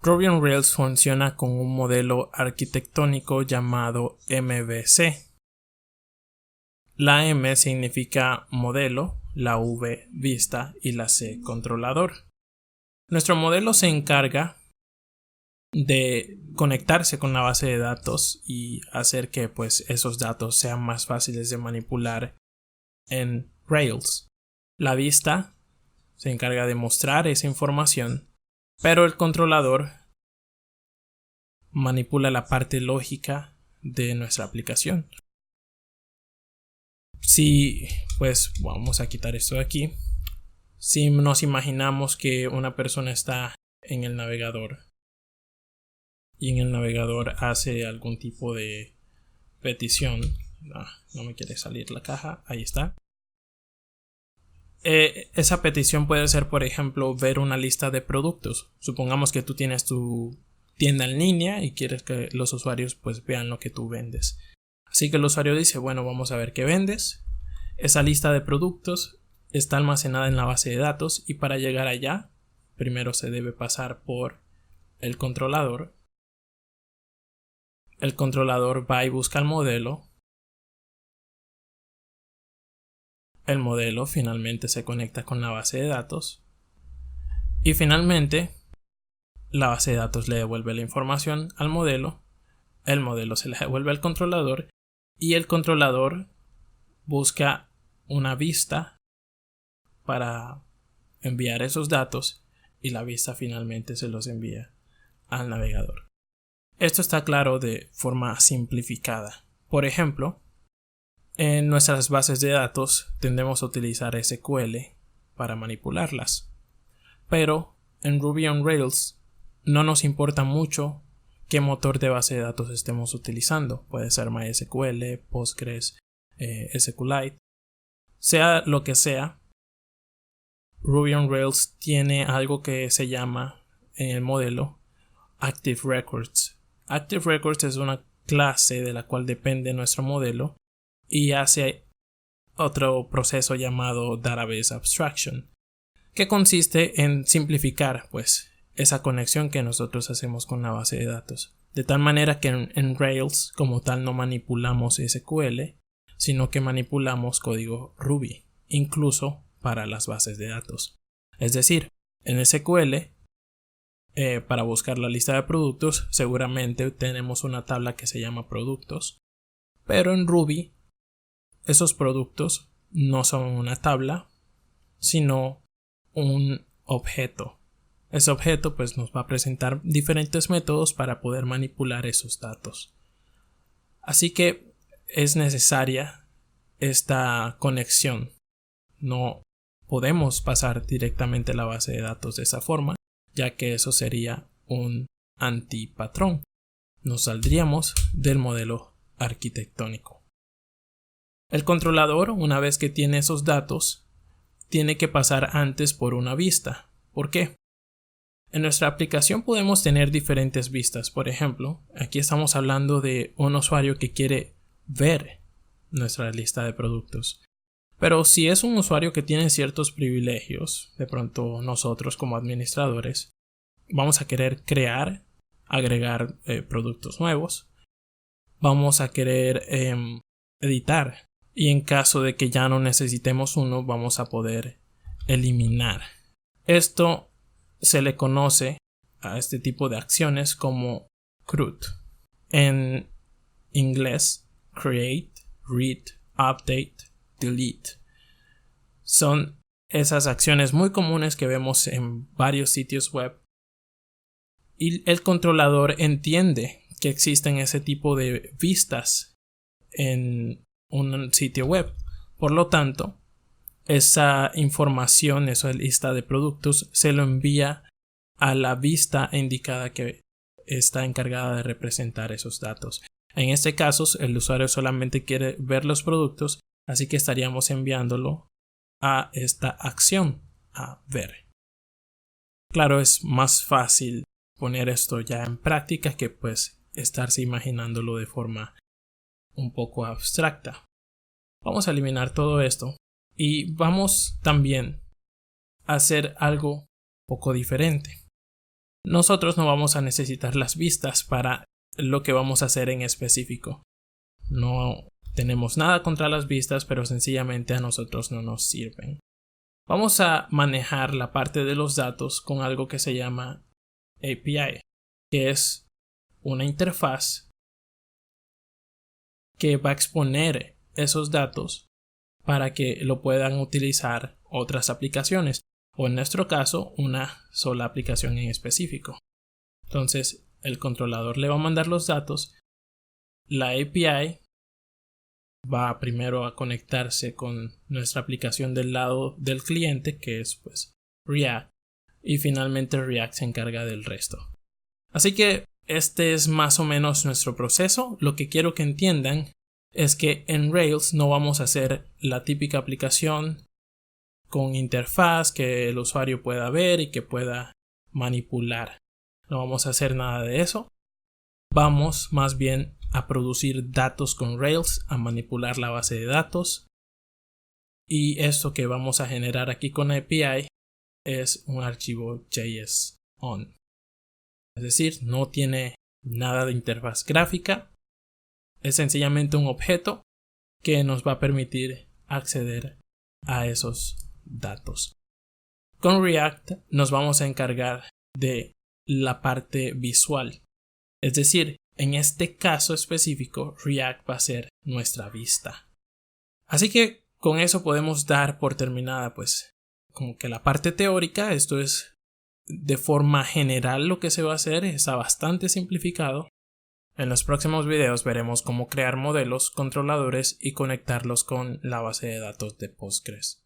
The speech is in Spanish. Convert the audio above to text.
Ruby on Rails funciona con un modelo arquitectónico llamado MVC. La M significa modelo, la V vista y la C controlador. Nuestro modelo se encarga de conectarse con la base de datos y hacer que esos datos sean más fáciles de manipular en Rails. La vista se encarga de mostrar esa información, pero el controlador manipula la parte lógica de nuestra aplicación. Si vamos a quitar esto de aquí. Si nos imaginamos que una persona está en el navegador y en el navegador hace algún tipo de petición, no me quiere salir la caja, ahí está. Esa petición puede ser, por ejemplo, ver una lista de productos. Supongamos que tú tienes tu tienda en línea y quieres que los usuarios vean lo que tú vendes. Así que el usuario dice, bueno, vamos a ver qué vendes. Esa lista de productos está almacenada en la base de datos y para llegar allá, primero se debe pasar por el controlador. El controlador va y busca el modelo. El modelo finalmente se conecta con la base de datos. Y finalmente, la base de datos le devuelve la información al modelo. El modelo se le devuelve al controlador. Y el controlador busca una vista para enviar esos datos. Y la vista finalmente se los envía al navegador. Esto está claro de forma simplificada. Por ejemplo, en nuestras bases de datos tendemos a utilizar SQL para manipularlas. Pero en Ruby on Rails no nos importa mucho qué motor de base de datos estemos utilizando. Puede ser MySQL, Postgres, SQLite. Sea lo que sea, Ruby on Rails tiene algo que se llama en el modelo Active Records. Active Records es una clase de la cual depende nuestro modelo y hace otro proceso llamado Database Abstraction, que consiste en simplificar esa conexión que nosotros hacemos con la base de datos, de tal manera que en Rails como tal no manipulamos SQL, sino que manipulamos código Ruby, incluso para las bases de datos. Es decir, en SQL, para buscar la lista de productos, seguramente tenemos una tabla que se llama productos, pero en Ruby esos productos no son una tabla, sino un objeto. Ese objeto nos va a presentar diferentes métodos para poder manipular esos datos. Así que es necesaria esta conexión. No podemos pasar directamente la base de datos de esa forma, ya que eso sería un antipatrón. Nos saldríamos del modelo arquitectónico. El controlador, una vez que tiene esos datos, tiene que pasar antes por una vista. ¿Por qué? En nuestra aplicación podemos tener diferentes vistas. Por ejemplo, aquí estamos hablando de un usuario que quiere ver nuestra lista de productos. Pero si es un usuario que tiene ciertos privilegios, de pronto nosotros como administradores vamos a querer agregar productos nuevos. Vamos a querer editar. Y en caso de que ya no necesitemos uno, vamos a poder eliminar. Esto se le conoce a este tipo de acciones como CRUD. En inglés, create, read, update, delete. Son esas acciones muy comunes que vemos en varios sitios web. Y el controlador entiende que existen ese tipo de vistas en un sitio web. Por lo tanto, esa información, esa lista de productos, se lo envía a la vista indicada que está encargada de representar esos datos. En este caso, el usuario solamente quiere ver los productos, así que estaríamos enviándolo a esta acción, a ver. Claro, es más fácil poner esto ya en práctica que estarse imaginándolo de forma un poco abstracta. Vamos a eliminar todo esto y vamos también a hacer algo poco diferente. nosotros no vamos a necesitar las vistas para lo que vamos a hacer en específico. No tenemos nada contra las vistas, pero sencillamente a nosotros no nos sirven. Vamos a manejar la parte de los datos con algo que se llama API, que es una interfaz que va a exponer esos datos para que lo puedan utilizar otras aplicaciones, o en nuestro caso una sola aplicación en específico. Entonces el controlador le va a mandar los datos, la API va primero a conectarse con nuestra aplicación del lado del cliente, que es pues React, y finalmente React se encarga del resto. Así que este es más o menos nuestro proceso. Lo que quiero que entiendan es que en Rails no vamos a hacer la típica aplicación con interfaz que el usuario pueda ver y que pueda manipular. No vamos a hacer nada de eso. Vamos más bien a producir datos con Rails, a manipular la base de datos. Y esto que vamos a generar aquí con API es un archivo JSON. Es decir, no tiene nada de interfaz gráfica. Es sencillamente un objeto que nos va a permitir acceder a esos datos. Con React nos vamos a encargar de la parte visual. Es decir, en este caso específico, React va a ser nuestra vista. Así que con eso podemos dar por terminada pues como que la parte teórica. Esto es de forma general lo que se va a hacer, está bastante simplificado. En los próximos videos veremos cómo crear modelos, controladores y conectarlos con la base de datos de Postgres.